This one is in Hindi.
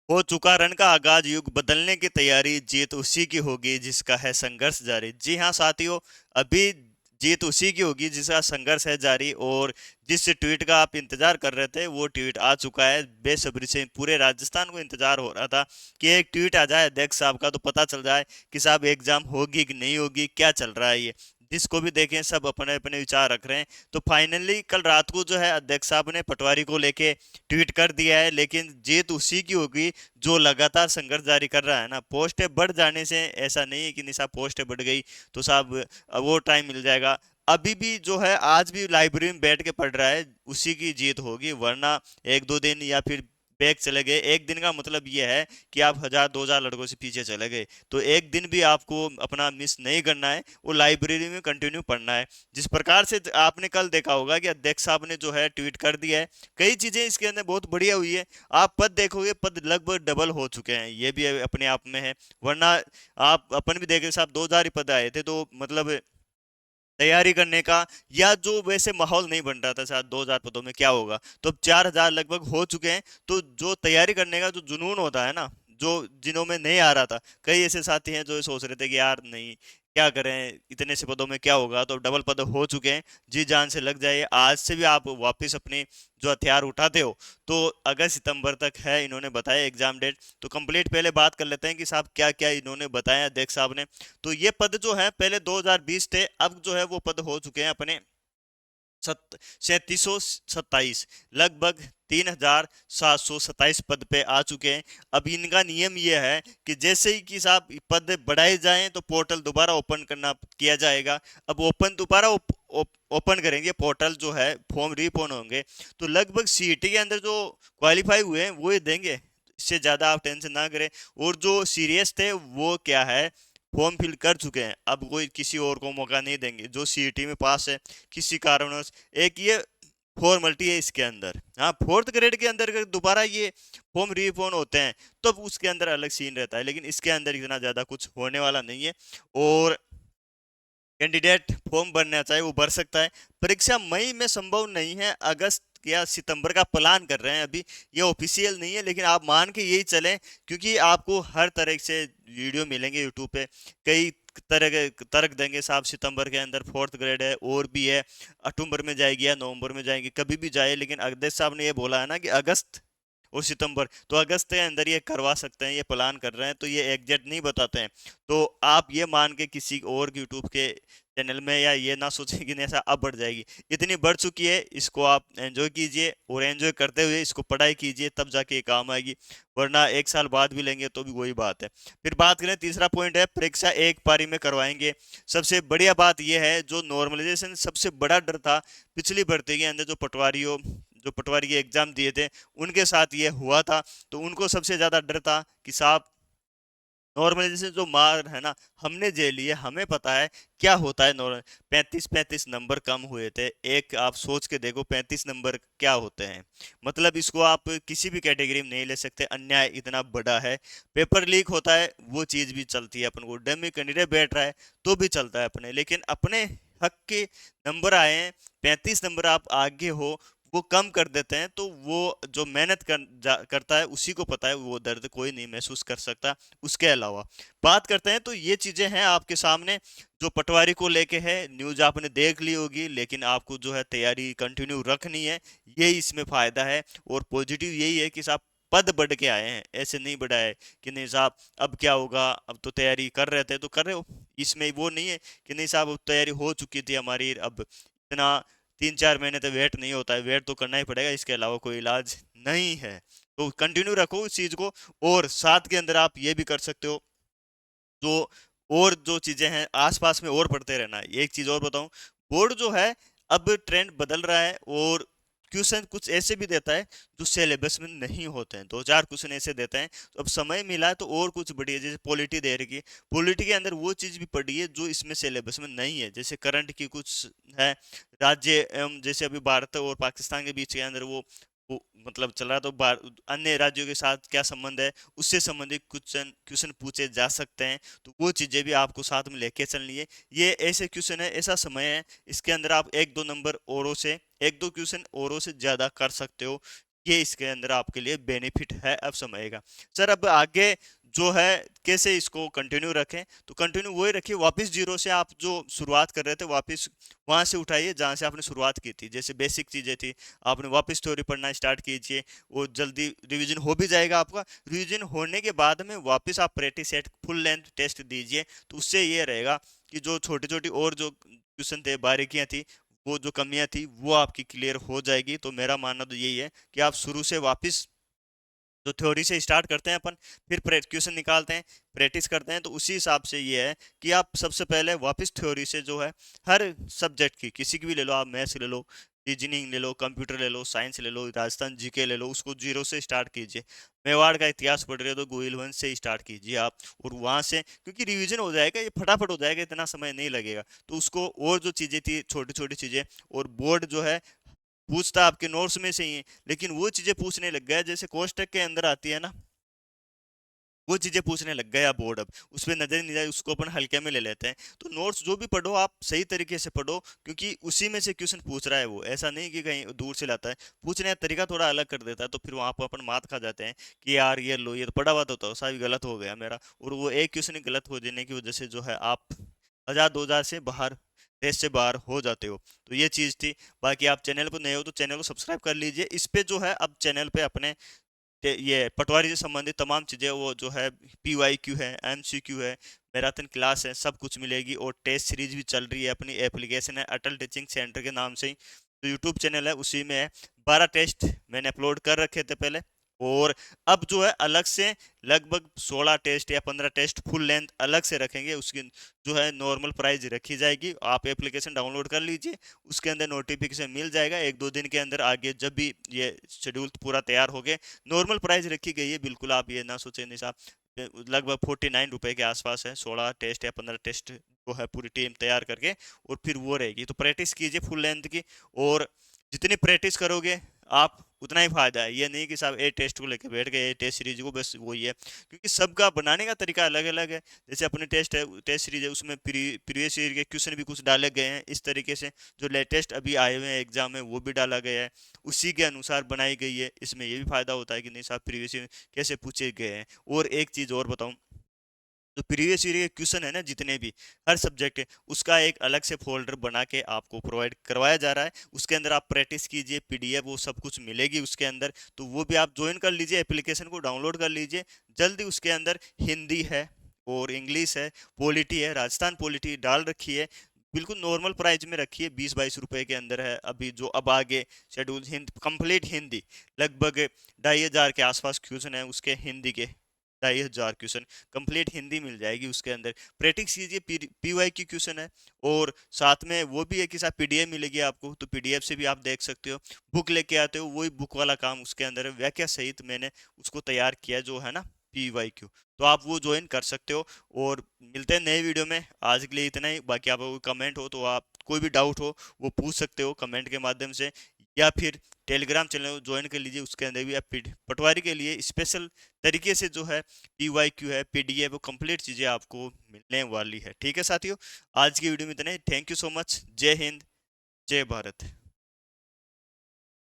हो चुका रण का आगाज, युग बदलने की तैयारी, जीत उसी की होगी जिसका है संघर्ष जारी। जी हाँ साथियों, अभी जीत उसी की होगी जिसका संघर्ष है जारी। और जिस ट्वीट का आप इंतजार कर रहे थे वो ट्वीट आ चुका है। बेसब्री से पूरे राजस्थान को इंतजार हो रहा था कि एक ट्वीट आ जाए अध्यक्ष साहब का, तो पता चल जाए कि साहब एग्जाम होगी कि नहीं होगी, क्या चल रहा है ये। जिसको भी देखें सब अपने अपने विचार रख रहे हैं। तो फाइनली कल रात को जो है अध्यक्ष साहब ने पटवारी को लेके ट्वीट कर दिया है, लेकिन जीत उसी की होगी जो लगातार संघर्ष जारी कर रहा है ना। पोस्टें बढ़ जाने से ऐसा नहीं है कि नहीं साहब पोस्टें बढ़ गई तो साहब वो टाइम मिल जाएगा। अभी भी जो है आज भी लाइब्रेरी में बैठ के पढ़ रहा है, उसी की जीत होगी। वरना एक दो दिन या फिर बैक चले गए, एक दिन का मतलब ये है कि आप 1000 2000 लड़कों से पीछे चले गए, तो एक दिन भी आपको अपना मिस नहीं करना है, वो लाइब्रेरी में कंटिन्यू पढ़ना है। जिस प्रकार से आपने कल देखा होगा कि अध्यक्ष साहब ने जो है ट्वीट कर दिया है, कई चीजें इसके अंदर बहुत बढ़िया हुई है। आप पद देखोगे, पद लगभग डबल हो चुके हैं, ये भी अपने आप में है। वरना आप अपन भी देख रहे साहब 2000 ही पद आए थे, तो मतलब तैयारी करने का या जो वैसे माहौल नहीं बन रहा था शायद 2000 पदों में क्या होगा, तो अब 4000 लगभग हो चुके हैं। तो जो तैयारी करने का जो जुनून होता है ना, जो जिन्हों में नहीं आ रहा था, कई ऐसे साथी हैं जो सोच रहे थे कि यार नहीं क्या करें, इतने से पदों में क्या होगा, तो डबल पद हो चुके हैं। जी जान से लग जाइए, आज से भी आप वापस अपने जो हथियार उठाते हो। तो अगस्त सितंबर तक है इन्होंने बताया एग्जाम डेट, तो कंप्लीट पहले बात कर लेते हैं कि साहब क्या क्या इन्होंने बताया अध्यक्ष साहब ने। तो ये पद जो है पहले 2020 थे, अब जो है वो पद हो चुके हैं अपने 3727, लगभग 3727 पद पे आ चुके हैं। अब इनका नियम ये है कि जैसे ही कि साहब पद बढ़ाए जाएं तो पोर्टल दोबारा ओपन करना किया जाएगा। अब ओपन दोबारा ओपन करेंगे पोर्टल जो है, फॉर्म रीओपन होंगे, तो लगभग सीईटी के अंदर जो क्वालिफाई हुए हैं वो ही देंगे। इससे ज्यादा आप टेंशन ना करें। और जो सीरियस थे वो क्या है, फॉर्म फिल कर चुके हैं, अब कोई किसी और को मौका नहीं देंगे। जो सीईटी में पास है किसी कारणवश, एक ये फॉर्मेलिटी है इसके अंदर। हाँ, फोर्थ ग्रेड के अंदर अगर दोबारा ये फॉर्म रीफोन होते हैं तब तो उसके अंदर अलग सीन रहता है, लेकिन इसके अंदर इतना ज्यादा कुछ होने वाला नहीं है। और कैंडिडेट फॉर्म भरना चाहे वो भर सकता है। परीक्षा मई में संभव नहीं है, अगस्त या सितंबर का प्लान कर रहे हैं अभी। ये ऑफिशियल नहीं है, लेकिन आप मान के यही चलें, क्योंकि आपको हर तरह से वीडियो मिलेंगे यूट्यूब पे। कई तरह के तर्क देंगे साहब, सितंबर के अंदर फोर्थ ग्रेड है और भी है, अक्टूबर में जाएगी या नवंबर में जाएगी, कभी भी जाए। लेकिन अध्यक्ष साहब ने ये बोला है ना कि अगस्त और सितंबर, तो अगस्त के अंदर ये करवा सकते हैं, ये प्लान कर रहे हैं, तो ये एग्जैक्ट नहीं बताते हैं। तो आप ये मान के किसी और यूट्यूब के चैनल में या ये ना सोचें कि नहीं ऐसा अब बढ़ जाएगी, इतनी बढ़ चुकी है। इसको आप एंजॉय कीजिए और एंजॉय करते हुए इसको पढ़ाई कीजिए, तब जाके ये काम आएगी। वरना एक साल बाद भी लेंगे तो भी वही बात है। फिर बात करें, तीसरा पॉइंट है परीक्षा एक पारी में करवाएंगे। सबसे बढ़िया बात यह है, जो नॉर्मलाइजेशन सबसे बड़ा डर था पिछली भर्ती के अंदर, जो पटवारी के एग्जाम दिए थे उनके साथ ये हुआ था, तो उनको सबसे ज्यादा डर था कि साहब नॉर्मलाइजेशन जो मार है ना हमने झेली है, हमें पता है क्या होता है। नॉर्मल 35 नंबर कम हुए थे, एक आप सोच के देखो 35 नंबर क्या होते हैं। मतलब इसको आप किसी भी कैटेगरी में नहीं ले सकते, अन्याय इतना बड़ा है। पेपर लीक होता है वो चीज भी चलती है, अपन को डमी कैंडिडेट बैठ रहा है तो भी चलता है अपने, लेकिन अपने हक के नंबर आए हैं, 35 नंबर आप आगे हो, वो कम कर देते हैं, तो वो जो मेहनत करता है उसी को पता है, वो दर्द कोई नहीं महसूस कर सकता। उसके अलावा बात करते हैं, तो ये चीजें हैं आपके सामने जो पटवारी को लेके है। न्यूज आपने देख ली होगी, लेकिन आपको जो है तैयारी कंटिन्यू रखनी है, यही इसमें फायदा है। और पॉजिटिव यही है कि साहब पद बढ़ के आए हैं, ऐसे नहीं बढ़ा है कि नहीं साहब अब क्या होगा, अब तो तैयारी कर रहे थे तो कर रहे हो। इसमें वो नहीं है कि नहीं साहब अब तैयारी हो चुकी थी हमारी, अब इतना 3 4 महीने तो वेट नहीं होता है, वेट तो करना ही पड़ेगा, इसके अलावा कोई इलाज नहीं है। तो कंटिन्यू रखो इस चीज को। और साथ के अंदर आप ये भी कर सकते हो, जो और जो चीजें हैं आसपास में और पढ़ते रहना है। एक चीज और बताऊं, बोर्ड जो है अब ट्रेंड बदल रहा है, और क्वेश्चन कुछ ऐसे भी देता है जो सिलेबस में नहीं होते हैं, 2 4 क्वेश्चन ऐसे देते हैं। तो अब समय मिला है तो और कुछ बढ़िया, जैसे पॉलिटी दे रखी है, पॉलिटी के अंदर वो चीज भी पढ़ी है जो इसमें सिलेबस में नहीं है। जैसे करंट की कुछ है, राज्य एवं जैसे अभी भारत और पाकिस्तान के बीच के अंदर वो मतलब चल रहा, तो अन्य राज्यों के साथ क्या संबंध है, उससे संबंधित क्वेश्चन क्वेश्चन पूछे जा सकते हैं। तो वो चीजें भी आपको साथ में लेके चलनी है। ये ऐसे क्वेश्चन है, ऐसा समय है, इसके अंदर आप 1 2 नंबर औरों से, 1 2 क्वेश्चन औरों से ज्यादा कर सकते हो। ये इसके अंदर आपके लिए बेनिफिट है। अब समझेगा सर, अब आगे जो है कैसे इसको कंटिन्यू रखें, तो कंटिन्यू वही रखिए, वापस जीरो से आप जो शुरुआत कर रहे थे वापस वहां से उठाइए जहां से आपने शुरुआत की थी। जैसे बेसिक चीजें थी, आपने वापस थ्योरी पढ़ना स्टार्ट कीजिए, वो जल्दी रिवीजन हो भी जाएगा आपका। रिवीजन होने के बाद में वापस आप practice set full length test दीजिए, तो उससे ये रहेगा कि जो छोटी छोटी और जो क्वेश्चन थे, बारीकियां थी, वो जो कमियां थी वो आपकी क्लियर हो जाएगी। तो मेरा मानना तो यही है कि आप शुरू से वापस जो थ्योरी से स्टार्ट करते हैं अपन, फिर क्वेश्चन निकालते हैं, प्रैक्टिस करते हैं, तो उसी हिसाब से ये है कि आप सबसे पहले वापस थ्योरी से जो है हर सब्जेक्ट की, किसी की भी ले लो, आप मैथ्स ले लो, रीजनिंग ले लो, कंप्यूटर ले लो, साइंस ले लो, राजस्थान जीके ले लो, उसको जीरो से स्टार्ट कीजिए। मेवाड़ का इतिहास पढ़ रहे हो तो गोइल वंश से स्टार्ट कीजिए आप, और वहां से, क्योंकि रिवीजन हो जाएगा, ये फटाफट हो जाएगा, इतना समय नहीं लगेगा। तो उसको और जो चीजें थी छोटी छोटी चीजें, और बोर्ड जो है पूछता आपके नोट्स में से ही है, लेकिन वो चीजें पूछने लग गया जैसे कोष्टक के अंदर आती है ना, वो चीजें पूछने लग गया बोर्ड। अब उस पर नजर नहीं जाए, उसको अपन हल्के में ले लेते हैं। तो नोट्स जो भी पढ़ो आप सही तरीके से पढ़ो, क्योंकि उसी में से क्वेश्चन पूछ रहा है वो, ऐसा नहीं कि कहीं दूर से लाता है। पूछने का तरीका थोड़ा अलग कर देता है, तो फिर वहां पर अपन मात खा जाते हैं कि यार ये लो, ये तो पढ़ा हुआ तो सारी गलत हो गया मेरा, और वो एक क्वेश्चन गलत हो जाने की वजह से जो है आप 1000 2000 से बाहर, टेस्ट से बाहर हो जाते हो। तो ये चीज थी। बाकी आप चैनल पर नए हो तो चैनल को सब्सक्राइब कर लीजिए। इस पे जो है अब चैनल पे अपने ये पटवारी से संबंधित तमाम चीज़ें, वो जो है PYQ है, MCQ है, मैराथन क्लास है, सब कुछ मिलेगी। और टेस्ट सीरीज भी चल रही है, अपनी एप्लीकेशन है अटल टीचिंग सेंटर के नाम से ही, तो यूट्यूब चैनल है, उसी में है। 12 टेस्ट मैंने अपलोड कर रखे थे पहले, और अब जो है अलग से लगभग 16 टेस्ट या 15 टेस्ट फुल लेंथ अलग से रखेंगे। उसकी जो है नॉर्मल प्राइस रखी जाएगी। आप एप्लीकेशन डाउनलोड कर लीजिए, उसके अंदर नोटिफिकेशन मिल जाएगा। 1 2 दिन के अंदर आगे जब भी ये शेड्यूल पूरा तैयार हो गए, नॉर्मल प्राइस रखी गई है, बिल्कुल आप ये ना सोचें नहीं साहब। लगभग 49 रुपए के आसपास है, 16 टेस्ट या 15 टेस्ट जो है पूरी टीम तैयार करके, और फिर वो रहेगी। तो प्रैक्टिस कीजिए फुल लेंथ की, और जितनी प्रैक्टिस करोगे आप उतना ही फायदा है। ये नहीं कि साहब ए टेस्ट को लेकर बैठ गए, ए टेस्ट सीरीज को, बस वही है, क्योंकि सबका बनाने का तरीका अलग अलग है। जैसे अपने टेस्ट है, टेस्ट सीरीज है, उसमें प्रीवियस ईयर के क्वेश्चन भी कुछ डाले गए हैं इस तरीके से, जो लेटेस्ट अभी आए हुए हैं एग्जाम में वो भी डाला गया है, उसी के अनुसार बनाई गई है। इसमें ये भी फायदा होता है कि नहीं साहब प्रीवियस ईयर कैसे पूछे गए हैं। और एक चीज और बताऊं, तो प्रीवियस ईयर के क्वेश्चन है ना जितने भी, हर सब्जेक्ट है, उसका एक अलग से फोल्डर बना के आपको प्रोवाइड करवाया जा रहा है। उसके अंदर आप प्रैक्टिस कीजिए, PDF वो सब कुछ मिलेगी उसके अंदर, तो वो भी आप ज्वाइन कर लीजिए, एप्लीकेशन को डाउनलोड कर लीजिए जल्दी। उसके अंदर हिंदी है, और इंग्लिश है, पॉलिटी है, राजस्थान पॉलिटी डाल रखी है, बिल्कुल नॉर्मल प्राइस में रखी है, 20 22 रुपए के अंदर है अभी। जो अब आगे शेड्यूल हिंद कंप्लीट हिंदी, लगभग 2500 के आसपास क्वेश्चन है उसके हिंदी के, 2500 क्वेश्चन कंप्लीट हिंदी मिल जाएगी उसके अंदर। प्रैक्टिस कीजिए, PY की क्वेश्चन है, और साथ में वो भी है कि साथ PDF मिलेगी आपको, तो PDF से भी आप देख सकते हो। बुक लेके आते हो, वही बुक वाला काम उसके अंदर है, व्याख्या सहित मैंने उसको तैयार किया जो है ना PYQ, तो आप वो ज्वाइन कर सकते हो। और मिलते हैं नए वीडियो में, आज के लिए इतना ही। बाकी आपको कोई कमेंट हो, तो आप कोई भी डाउट हो वो पूछ सकते हो कमेंट के माध्यम से, या फिर टेलीग्राम चैनल ज्वाइन कर लीजिए, उसके अंदर भी आप पटवारी के लिए स्पेशल तरीके से जो है PYQ है, PDF, वो कंप्लीट चीज़ें आपको मिलने वाली है। ठीक है साथियों, आज की वीडियो में इतना ही। Thank you so much. Jai Hind, जय भारत।